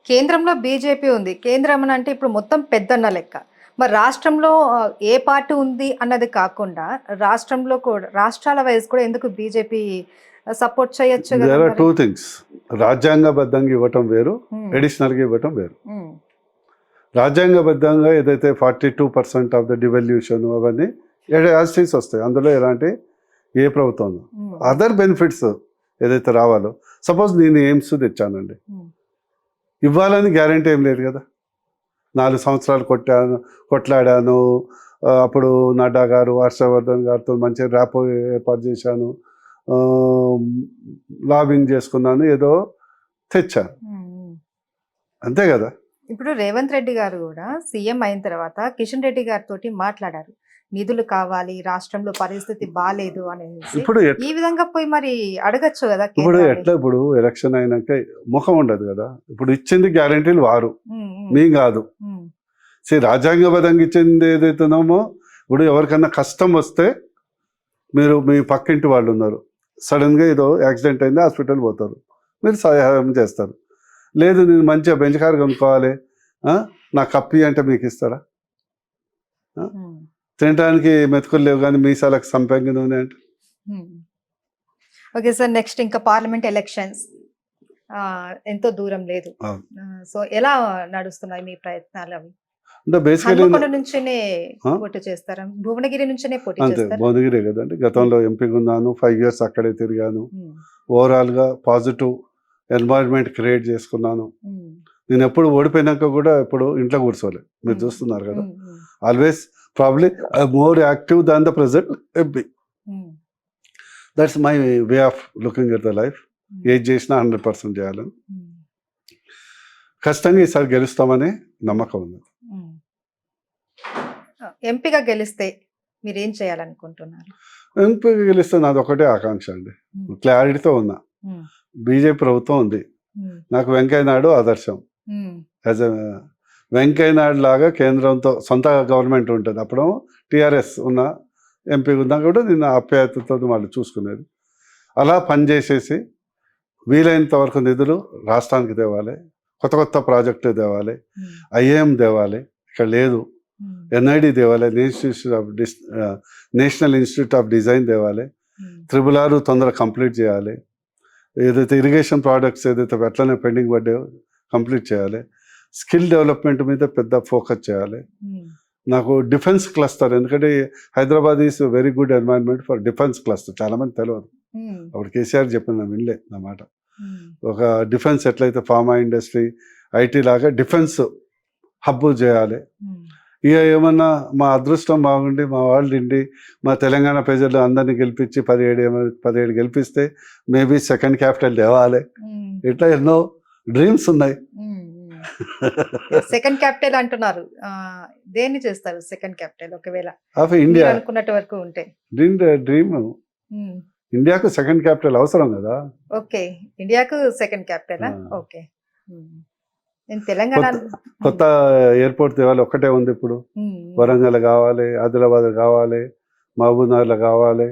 కేంద్రంలో బీజేపీ ఉంది. కేంద్రం అంటే ఇప్పుడు మొత్తం పెద్దన్న లెక్క. మరి రాష్ట్రంలో ఏ పార్టీ ఉంది అన్నది కాకుండా రాష్ట్రంలో కూడా రాష్ట్రాల వైస్ కూడా ఎందుకు బీజేపీ సపోర్ట్ చేయొచ్చు కదా దేర్ ఆర్ మరి? Two things. రాజ్యాంగబద్ధంగా ఇవ్వటం వేరు, హ్మ్. అడిషనల్గా ఇవ్వటం వేరు. హ్మ్. రాజ్యాంగబద్ధంగా ఏదైతే 42% ఆఫ్ ద డివల్యూషన్ అవన్నీ యాజిటీస్ వస్తాయి, అందులో ఎలాంటి ఏ ప్రభుత్వం హ్మ్. అదర్ బెనిఫిట్స్ ఏదైతే రావాలో, సపోజ్ నేను ఎయిమ్స్ తెచ్చానండి, హ్మ్. ఇవ్వాలని గ్యారంటీ ఏం లేదు కదా. 4 సంవత్సరాలు కొట్లాడాను, అప్పుడు నడ్డా గారు హర్షవర్ధన్ గారితో మంచి ర్యాపో ఏర్పాటు చేశాను, లాబింగ్ చేసుకున్నాను, ఏదో తెచ్చాను, హ్మ్. అంతే కదా. ఇప్పుడు రేవంత్ రెడ్డి గారు కూడా సీఎం అయిన తర్వాత కిషన్ రెడ్డి గారితోటి మాట్లాడారు. నిధులు కావాలి, రాష్ట్రంలో పరిస్థితి బాలేదు అనేసి. ఇప్పుడు ఈ విధంగా పోయి మరి అడగచ్చు కదా ఇప్పుడు కేంద్రాన్ని. ఎట్లా, ఇప్పుడు ఎలక్షన్ అయినాక ముఖం ఉండదు కదా. ఇప్పుడు ఇచ్చింది గ్యారంటీలు వారు, హ్మ్. హ్మ్. మీ కాదు. హ్మ్. రాజ్యాంగబద్ధంగా ఇచ్చింది ఏదైతున్నామో, ఇప్పుడు ఎవరికన్నా కష్టం వస్తే మీరు మీ పక్కింటి వాళ్ళు ఉన్నారు, సడన్గా ఏదో యాక్సిడెంట్ అయింది, హాస్పిటల్ పోతారు, మీరు సహాయం చేస్తారు. లేదు నేను మంచిగా బెంచ్ కార్ కొనుక్కోవాలి, నా కప్పి అంటే మీకు ఇస్తారా? హ్మ్. తినడానికి మెతుకులు లేవు కానీ మీసాలకు సంపంగి నూనె అంటే. ఓకే సార్, నెక్స్ట్ ఇంకా పార్లమెంట్ ఎలక్షన్స్ ఎంతో దూరం లేదు. అవును. సో ఎలా నడుస్తున్నాయి మీ ప్రయత్నాలు అవి? అంటే బేసికలీ హన్మకొండ నుంచేనే పోటీ చేస్తారా? భువనగిరి నుంచేనే పోటీ అంతే, చేస్తారా? భువనగిరే కదండి. గతంలో ఎంపీగా ఉన్నాను, 5 years అక్కడే తిరిగాను. ఉమ్. ఓవరాల్గా పాజిటివ్ ఎన్వైర్న్మెంట్ క్రియేట్ చేసుకున్నాను. ఉమ్. నేను ఎప్పుడు ఓడిపోయినాక కూడా ఎప్పుడు ఇంట్లో కూర్చోలే, మీరు చూస్తున్నారు కదా. Always probably more active than the present MP. That's my way of looking at the life. ఏది చేసినా 100% చేయాలని. ఖచ్చితంగా ఈసారి గెలుస్తామని నమ్మకం ఉంది. ఎంపీగా గెలిస్తే మీరు ఏం చేయాలనుకుంటున్నారు? ఎంపీగా గెలిస్తే నాది ఒకటే ఆకాంక్ష అండి, క్లారిటీతో ఉన్నా. బీజేపీ ప్రభుత్వం ఉంది, నాకు వెంకయ్య నాయుడు ఆదర్శం. యాజ్ ఎ వెంకయ్య నాయుడు లాగా కేంద్రంతో సొంత గవర్నమెంట్ ఉంటుంది, అప్పుడు టీఆర్ఎస్ ఉన్న ఎంపీ ఉన్నా కూడా నేను ఆప్యాయతతో వాళ్ళు చూసుకునేది. అలా పనిచేసేసి వీలైనంత వరకు నిధులు రాష్ట్రానికి తేవాలి, కొత్త కొత్త ప్రాజెక్టు తేవాలి, ఐఏఎం తేవాలి, ఇక్కడ లేదు, ఎన్ఐడి తేవాలి, నేషనల్ ఇన్స్టిట్యూట్ ఆఫ్ డిజైన్ తేవాలి, 666 తొందరగా కంప్లీట్ చేయాలి, ఏదైతే ఇరిగేషన్ ప్రాడక్ట్స్ ఏదైతే ఎట్లనే పెండింగ్ పడ్డాయో కంప్లీట్ చేయాలి, స్కిల్ డెవలప్మెంట్ మీద పెద్ద ఫోకస్ చేయాలి. నాకు డిఫెన్స్ క్లస్టర్, ఎందుకంటే Hyderabad is very good environment for defence cluster, చాలామంది తెలియదు. అప్పుడు కేసీఆర్ చెప్పిన వినలే నా మాట. ఒక డిఫెన్స్ ఎట్లయితే ఫార్మా ఇండస్ట్రీ, ఐటీ లాగా డిఫెన్స్ హబ్ చేయాలి. ఇక ఏమన్నా మా అదృష్టం బాగుండి మా వాళ్ళు ఇండి మా తెలంగాణ ప్రజలు అందరినీ గెలిపించి 17 గెలిపిస్తే మేబీ సెకండ్ క్యాపిటల్ తేవాలి. ఇట్లా ఎన్నో డ్రీమ్స్ ఉన్నాయి. సెకండ్ క్యాపిటల్ అంటున్నారు, దేన్ని చేస్తారు సెకండ్ క్యాపిటల్ ఒకవేళ ఆఫ్ ఇండియా అనుకున్నట్టు వరకు ఉంటే? డ్రీమ్ ఇండియాకు సెకండ్ క్యాపిటల్ అవసరం కదా. ఓకే, ఇండియాకు సెకండ్ క్యాపిటల్. ఓకే, తెలంగాణ కొత్త ఎయిర్పోర్ట్ తేవాలి, ఒక్కటే ఉంది ఇప్పుడు. వరంగల్ కావాలి, ఆదిలాబాద్ కావాలి, మహబూబ్నగర్లో కావాలి.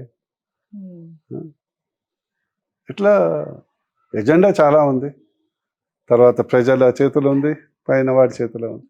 ఇట్లా ఎజెండా చాలా ఉంది. తర్వాత ప్రజల చేతులు ఉంది, పైన వాడి చేతిలో ఉంది.